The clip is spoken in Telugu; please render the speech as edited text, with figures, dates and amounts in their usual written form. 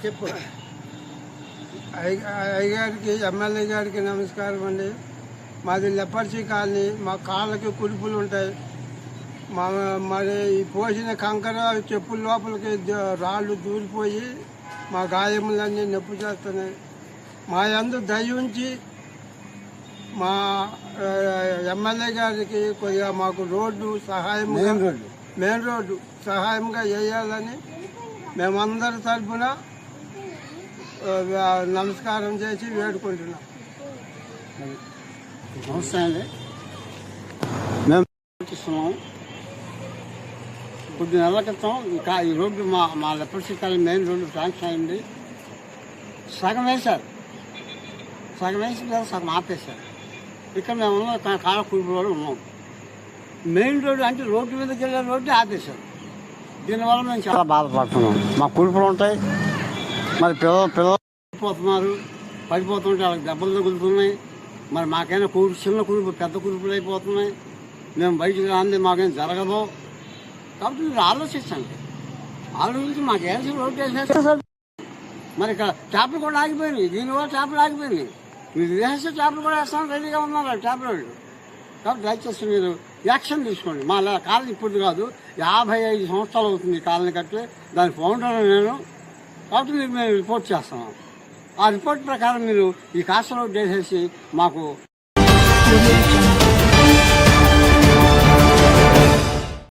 చెప్పు. అయ్యగారికి, ఎమ్మెల్యే గారికి నమస్కారం అండి. మాది లెపర్సీ కాలనీ. మా కాళ్ళకి కురుపులు ఉంటాయి. మరి ఈ పోసిన కంకర చెప్పుల లోపలికి రాళ్ళు దూరిపోయి మా గాయములన్నీ నొప్పి చేస్తున్నాయి. మా యందు దయ ఉంచి మా ఎమ్మెల్యే గారికి కొద్దిగా మాకు మెయిన్ రోడ్డు సహాయంగా వేయాలని మేమందరి తరఫున నమస్కారం చేసి వేడుకుంటున్నాం. నమస్తే అండి. మేము చూస్తున్నాం. కొద్ది నెలల క్రితం ఈ రోడ్డు మా leprosy colony main road sanction అయింది. సగం వేశారు, సగం ఆపేశారు. ఇక్కడ మేము కాళ్ళ కూర్పులో ఉన్నాం. మెయిన్ రోడ్డు అంటే రోడ్డు మీదకి వెళ్ళే రోడ్డు ఆపేశారు. దీనివల్ల మేము చాలా బాధపడుతున్నాం. మా కూర్పులు ఉంటాయి, మరి పిల్లలు పోతున్నారు, పడిపోతుంటే వాళ్ళకి దెబ్బలు తగులుతున్నాయి. మరి మాకైనా చిన్న కురుపు పెద్ద కురుపులు అయిపోతున్నాయి. మేము బయటికి రాంది మాకేం జరగదు. కాబట్టి మీరు ఆలోచించి మాకు వేసి రోడ్డు వేసేస్తారు. మరి ఇక్కడ చేపలు కూడా ఆగిపోయినాయి. దీనివల్ల చేపలు ఆగిపోయినాయి. మీరు వేస్తే చేపలు కూడా వేస్తాను రెడీగా ఉన్నారు చేపల వాళ్ళు. కాబట్టి దయచేసి మీరు యాక్షన్ తీసుకోండి. మా కాలనీ ఇప్పుడు కాదు, 55 సంవత్సరాలు అవుతుంది ఈ కాలనీ కట్టి. దాని ఫౌండర్ నేను. కాబట్టి మేము రిపోర్ట్ చేస్తున్నాం. ఆ రిపోర్ట్ ప్రకారం మీరు ఈ కాస్త రోడ్డు వేసేసి మాకు